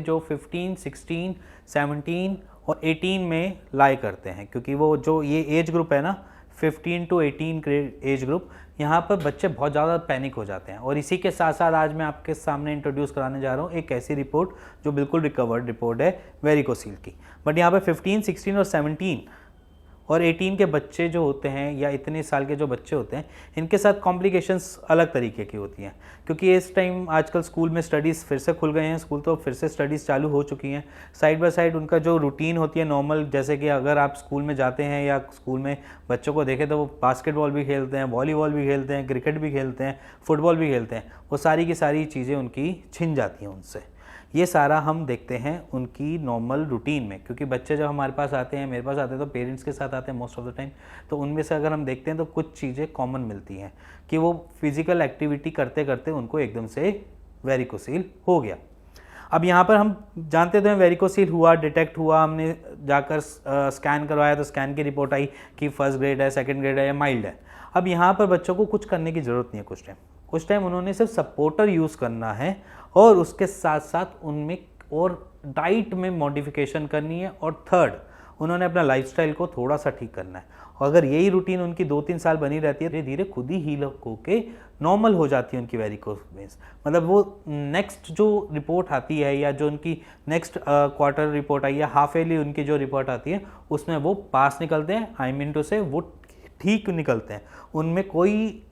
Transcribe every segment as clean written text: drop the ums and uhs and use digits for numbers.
जो 15, 16, 17 और 18 में लाई करते हैं, क्योंकि वो जो ये एज ग्रुप है ना 15 to 18 एज ग्रुप, यहाँ पर बच्चे बहुत ज़्यादा पैनिक हो जाते हैं। और इसी के साथ साथ आज मैं आपके सामने इंट्रोड्यूस कराने जा रहा हूँ एक ऐसी रिपोर्ट जो बिल्कुल रिकवर्ड रिपोर्ट है वेरिकोसील की। बट यहाँ पर 15, 16 और 17 और 18 के बच्चे जो होते हैं या इतने साल के जो बच्चे होते हैं, इनके साथ कॉम्प्लिकेशंस अलग तरीके की होती हैं, क्योंकि इस टाइम आजकल स्कूल में स्टडीज़ फिर से खुल गए हैं, स्कूल तो फिर से स्टडीज़ चालू हो चुकी हैं। साइड बाय साइड उनका जो रूटीन होती है नॉर्मल, जैसे कि अगर आप स्कूल में जाते हैं या स्कूल में बच्चों को देखें तो वो बास्केटबॉल भी खेलते हैं, वॉलीबॉल भी खेलते हैं, क्रिकेट भी खेलते हैं, फुटबॉल भी खेलते हैं, वो सारी की सारी चीज़ें उनकी छिन जाती हैं उनसे। ये सारा हम देखते हैं उनकी नॉर्मल रूटीन में, क्योंकि बच्चे जब हमारे पास आते हैं, मेरे पास आते हैं तो पेरेंट्स के साथ आते हैं मोस्ट ऑफ द टाइम, तो उनमें से अगर हम देखते हैं तो कुछ चीज़ें कॉमन मिलती हैं कि वो फिजिकल एक्टिविटी करते करते उनको एकदम से वेरिकोसील हो गया। अब यहाँ पर हम जानते थे वेरिकोसील हुआ, डिटेक्ट हुआ, हमने जाकर स्कैन करवाया तो स्कैन की रिपोर्ट आई कि फर्स्ट ग्रेड है, सेकेंड ग्रेड है या माइल्ड है। अब यहाँ पर बच्चों को कुछ करने की ज़रूरत नहीं है, कुछ टाइम उन्होंने सिर्फ सपोर्टर यूज़ करना है और उसके साथ साथ उनमें और डाइट में मॉडिफिकेशन करनी है, और थर्ड उन्होंने अपना लाइफस्टाइल को थोड़ा सा ठीक करना है। और अगर यही रूटीन उनकी 2-3 साल बनी रहती है, धीरे धीरे खुद ही हील होके नॉर्मल हो जाती है उनकी वेरिकोस वेन्स। मतलब वो नेक्स्ट जो रिपोर्ट आती है या जो उनकी नेक्स्ट क्वार्टर रिपोर्ट आई या हाफ ईयरली उनकी जो रिपोर्ट आती है उसमें वो पास निकलते हैं, आई मीन टू से वो ठीक निकलते हैं, उनमें कोई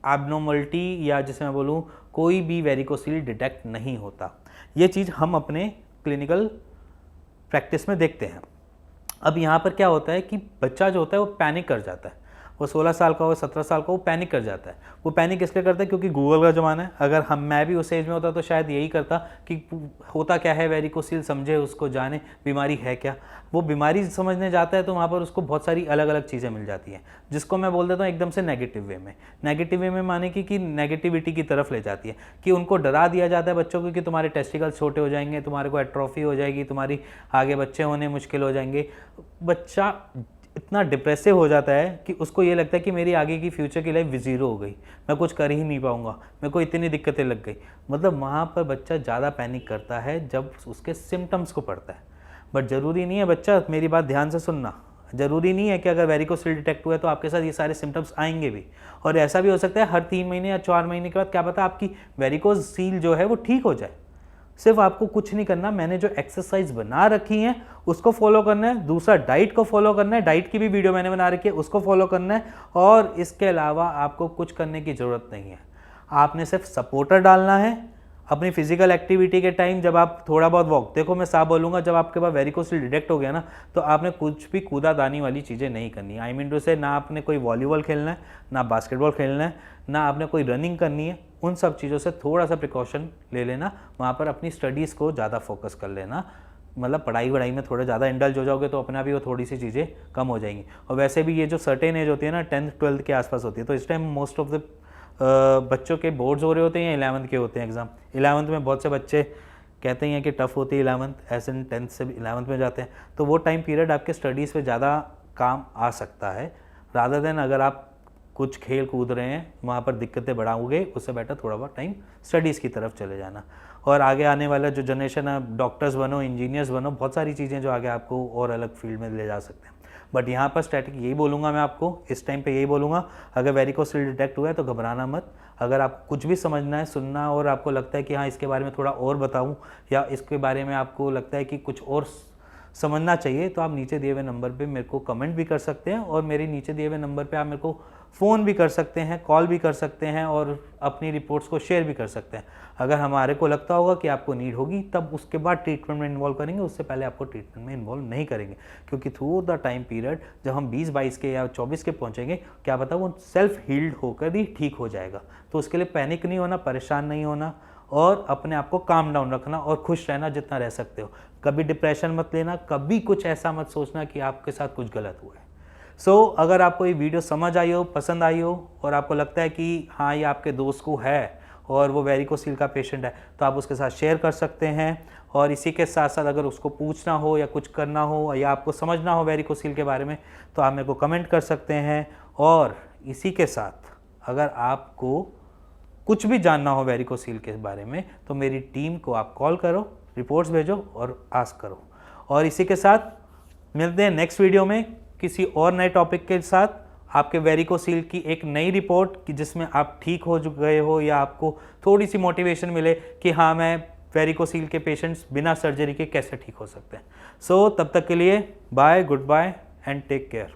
एबनॉर्मलिटी या जिसे मैं बोलूँ कोई भी वेरिकोसील डिटेक्ट नहीं होता। ये चीज़ हम अपने क्लिनिकल प्रैक्टिस में देखते हैं। अब यहाँ पर क्या होता है कि बच्चा जो होता है वो पैनिक कर जाता है, वो 16 साल का हो, 17 साल का, वो पैनिक कर जाता है। वो पैनिक इसलिए करता है क्योंकि गूगल का ज़माना है। अगर मैं भी उस एज में होता तो शायद यही करता कि होता क्या है वेरिकोसील, समझे उसको, जाने बीमारी है क्या। वो बीमारी समझने जाता है तो वहाँ पर उसको बहुत सारी अलग अलग चीज़ें मिल जाती हैं, जिसको मैं बोल देता हूँ एकदम से नेगेटिव वे में। नेगेटिव वे में माने कि नेगेटिविटी की तरफ ले जाती है, कि उनको डरा दिया जाता है बच्चों को कि तुम्हारे टेस्टिकल्स छोटे हो जाएंगे, तुम्हारे को एट्रोफी हो जाएगी, तुम्हारी आगे बच्चे होने मुश्किल हो जाएंगे। बच्चा इतना डिप्रेसिव हो जाता है कि उसको ये लगता है कि मेरी आगे की फ्यूचर की लाइफ ज़ीरो हो गई, मैं कुछ कर ही नहीं पाऊंगा, मेरे को इतनी दिक्कतें लग गई। मतलब वहाँ पर बच्चा ज़्यादा पैनिक करता है जब उसके सिम्टम्स को पढ़ता है। बट ज़रूरी नहीं है, बच्चा मेरी बात ध्यान से सुनना, ज़रूरी नहीं है कि अगर वेरिकोसील डिटेक्ट हुआ है तो आपके साथ ये सारे सिम्टम्स आएंगे भी। और ऐसा भी हो सकता है हर 3 महीने या 4 महीने के बाद क्या पता आपकी वेरिकोसील जो है वो ठीक हो जाए। सिर्फ आपको कुछ नहीं करना, मैंने जो एक्सरसाइज बना रखी है उसको फॉलो करना है, दूसरा डाइट को फॉलो करना है, डाइट की भी वीडियो मैंने बना रखी है उसको फॉलो करना है, और इसके अलावा आपको कुछ करने की ज़रूरत नहीं है। आपने सिर्फ सपोर्टर डालना है अपनी फिजिकल एक्टिविटी के टाइम। जब आप थोड़ा बहुत वॉक, देखो मैं साफ बोलूँगा, जब आपके पास वेरिकोसील डिटेक्ट हो गया ना तो आपने कुछ भी कूदादानी वाली चीज़ें नहीं करनी। आई मीन टू से ना आपने कोई वॉलीबॉल खेलना है, ना बास्केटबॉल खेलना है, ना आपने कोई रनिंग करनी है। उन सब चीज़ों से थोड़ा सा प्रिकॉशन ले लेना, वहाँ पर अपनी स्टडीज़ को ज़्यादा फोकस कर लेना। मतलब पढ़ाई वढ़ाई में थोड़ा ज़्यादा इंडल्ज हो जाओगे तो अपने आप ही वो थोड़ी सी चीज़ें कम हो जाएंगी। और वैसे भी ये जो सर्टेन एज होती है ना 10th 12th के आसपास होती है, तो इस टाइम मोस्ट ऑफ द बच्चों के बोर्ड्स हो रहे होते हैं या 11th के होते हैं एग्ज़ाम। 11th में बहुत से बच्चे कहते हैं कि टफ़ होती है 11th, ऐसे 10th से 11th में जाते हैं, तो वो टाइम पीरियड आपके स्टडीज़ पे ज़्यादा काम आ सकता है, रादर देन अगर आप कुछ खेल कूद रहे हैं वहाँ पर दिक्कतें बढ़ाओगे, उससे बेटर थोड़ा बहुत टाइम स्टडीज़ की तरफ चले जाना। और आगे आने वाला जो जनरेशन है, डॉक्टर्स बनो, इंजीनियर्स बनो, बहुत सारी चीज़ें जो आगे आपको और अलग फील्ड में ले जा सकते हैं। बट यहाँ पर स्टैटिक यही बोलूँगा मैं आपको, इस टाइम पे यही बोलूँगा, अगर वेरिकोसील डिटेक्ट हुआ है तो घबराना मत। अगर आप कुछ भी समझना है, सुनना, और आपको लगता है कि हाँ इसके बारे में थोड़ा और बताऊँ, या इसके बारे में आपको लगता है कि कुछ और समझना चाहिए, तो आप नीचे दिए हुए नंबर पे मेरे को कमेंट भी कर सकते हैं, और मेरे नीचे दिए हुए नंबर पे आप मेरे को फ़ोन भी कर सकते हैं, कॉल भी कर सकते हैं, और अपनी रिपोर्ट्स को शेयर भी कर सकते हैं। अगर हमारे को लगता होगा कि आपको नीड होगी तब उसके बाद ट्रीटमेंट में इन्वॉल्व करेंगे, उससे पहले आपको ट्रीटमेंट में इन्वॉल्व नहीं करेंगे, क्योंकि थ्रू द टाइम पीरियड जब हम 20-22 के या 24 के पहुँचेंगे, क्या पता वो सेल्फ हील्ड होकर ही ठीक हो जाएगा। तो उसके लिए पैनिक नहीं होना, परेशान नहीं होना, और अपने आप को काम डाउन रखना और खुश रहना जितना रह सकते हो। कभी डिप्रेशन मत लेना, कभी कुछ ऐसा मत सोचना कि आपके साथ कुछ गलत हुआ है। अगर आपको ये वीडियो समझ आई हो, पसंद आई हो, और आपको लगता है कि हाँ ये आपके दोस्त को है और वो वेरिकोसील का पेशेंट है, तो आप उसके साथ शेयर कर सकते हैं। और इसी के साथ साथ अगर उसको पूछना हो या कुछ करना हो या आपको समझना हो वेरिकोसील के बारे में, तो आप मेरे को कमेंट कर सकते हैं। और इसी के साथ अगर आपको कुछ भी जानना हो वेरिकोसील के बारे में, तो मेरी टीम को आप कॉल करो, रिपोर्ट्स भेजो और आस्क करो। और इसी के साथ मिलते हैं नेक्स्ट वीडियो में किसी और नए टॉपिक के साथ, आपके वेरिकोसील की एक नई रिपोर्ट कि जिसमें आप ठीक हो गए हो या आपको थोड़ी सी मोटिवेशन मिले कि हाँ मैं वेरिकोसील के पेशेंट्स बिना सर्जरी के कैसे ठीक हो सकते हैं। सो तब तक के लिए bye, good bye and take care.